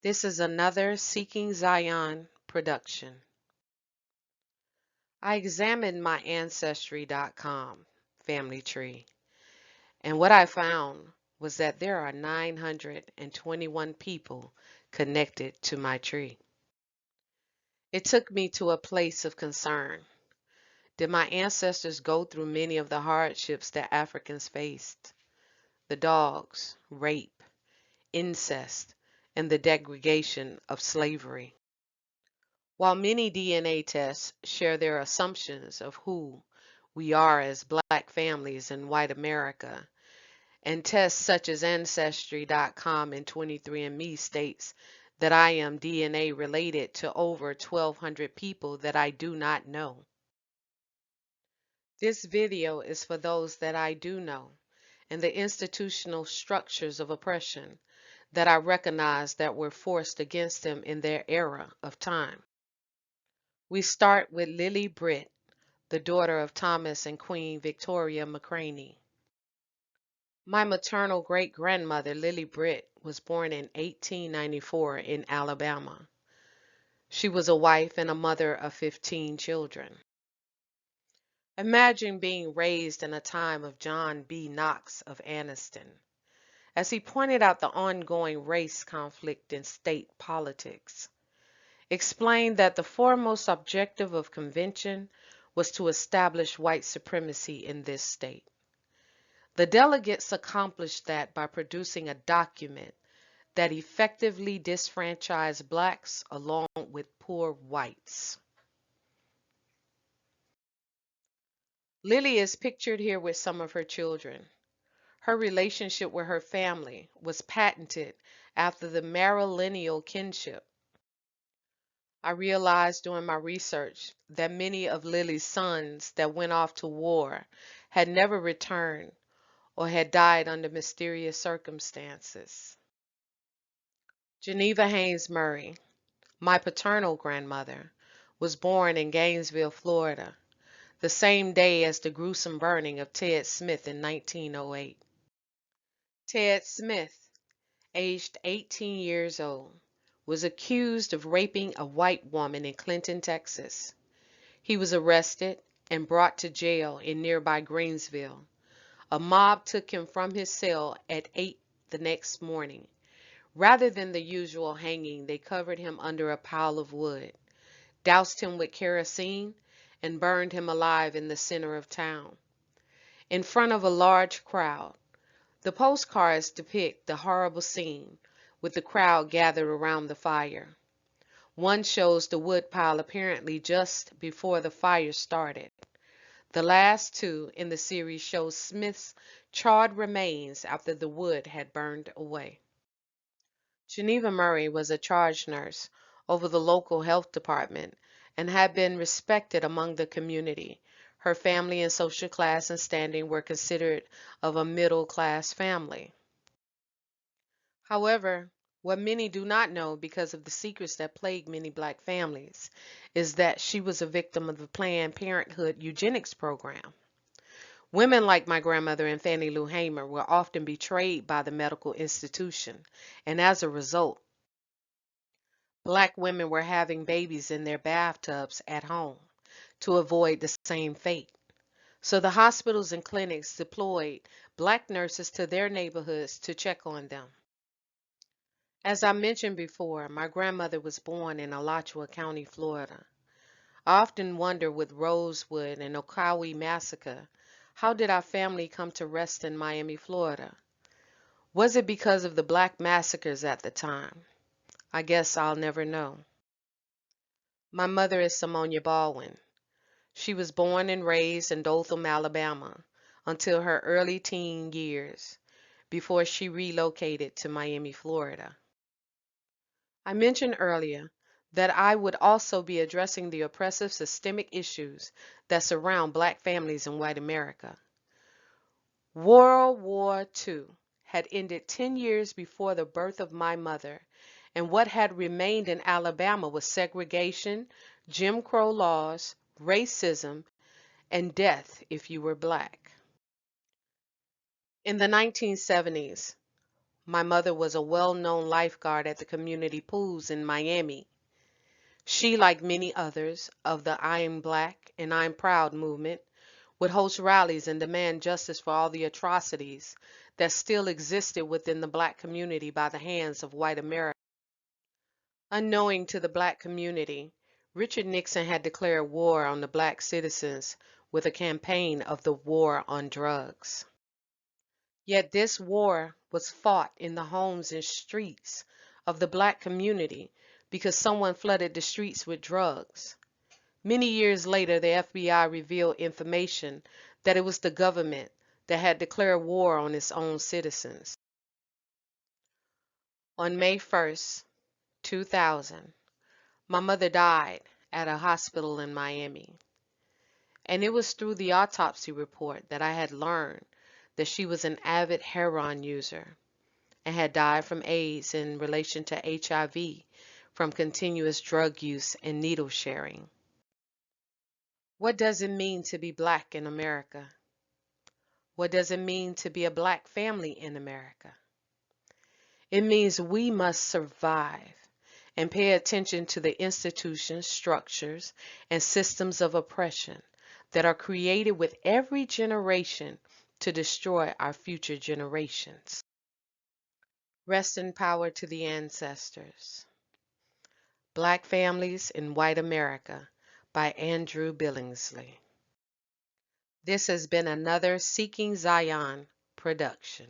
This is another Seeking Zion production. I examined my Ancestry.com family tree, and what I found was that there are 921 people connected to my tree. It took me to a place of concern. Did my ancestors go through many of the hardships that Africans faced? The dogs, rape, incest, and the degradation of slavery. While many DNA tests share their assumptions of who we are as black families in white America, and tests such as Ancestry.com and 23andMe states that I am DNA related to over 1,200 people that I do not know. This video is for those that I do know and the institutional structures of oppression that I recognize that were forced against them in their era of time. We start with Lily Britt, the daughter of Thomas and Queen Victoria McCraney. My maternal great-grandmother, Lily Britt, was born in 1894 in Alabama. She was a wife and a mother of 15 children. Imagine being raised in a time of John B. Knox of Anniston, as he pointed out the ongoing race conflict in state politics. Explained that the foremost objective of convention was to establish white supremacy in this state. The delegates accomplished that by producing a document that effectively disfranchised blacks along with poor whites. Lily is pictured here with some of her children. Her relationship with her family was patented after the matrilineal kinship. I realized during my research that many of Lily's sons that went off to war had never returned or had died under mysterious circumstances. Geneva Haynes Murray, my paternal grandmother, was born in Gainesville, Florida, the same day as the gruesome burning of Ted Smith in 1908. Ted Smith, aged 18 years old, was accused of raping a white woman in Clinton, Texas. He was arrested and brought to jail in nearby Greensville. A mob took him from his cell at 8 the next morning. Rather than the usual hanging, they covered him under a pile of wood, doused him with kerosene, and burned him alive in the center of town. In front of a large crowd, the postcards depict the horrible scene, with the crowd gathered around the fire. One shows the wood pile apparently just before the fire started. The last two in the series show Smith's charred remains after the wood had burned away. Geneva Murray was a charge nurse over the local health department and had been respected among the community. Her family and social class and standing were considered of a middle-class family. However, what many do not know because of the secrets that plague many black families is that she was a victim of the Planned Parenthood eugenics program. Women like my grandmother and Fannie Lou Hamer were often betrayed by the medical institution, and as a result, black women were having babies in their bathtubs at home to avoid the same fate. So the hospitals and clinics deployed black nurses to their neighborhoods to check on them. As I mentioned before, my grandmother was born in Alachua County, Florida. I often wonder with Rosewood and Ocoee massacre, how did our family come to rest in Miami, Florida? Was it because of the black massacres at the time? I guess I'll never know. My mother is Simonia Baldwin. She was born and raised in Dothan, Alabama, until her early teen years, before she relocated to Miami, Florida. I mentioned earlier that I would also be addressing the oppressive systemic issues that surround black families in white America. World War II had ended 10 years before the birth of my mother, and what had remained in Alabama was segregation, Jim Crow laws, racism, and death if you were black. In the 1970s, My mother was a well-known lifeguard at the community pools in Miami. She, like many others of the I Am Black and I'm Proud movement, would host rallies and demand justice for all the atrocities that still existed within the black community by the hands of white America. Unknowing to the black community, Richard Nixon had declared war on the black citizens with a campaign of the war on drugs. Yet this war was fought in the homes and streets of the black community because someone flooded the streets with drugs. Many years later, the FBI revealed information that it was the government that had declared war on its own citizens. On May 1st, 2000, my mother died at a hospital in Miami, and it was through the autopsy report that I had learned that she was an avid heroin user and had died from AIDS in relation to HIV from continuous drug use and needle sharing. What does it mean to be black in America? What does it mean to be a black family in America? It means we must survive and pay attention to the institutions, structures, and systems of oppression that are created with every generation to destroy our future generations. Rest in power to the ancestors. Black Families in White America by Andrew Billingsley. This has been another Seeking Zion production.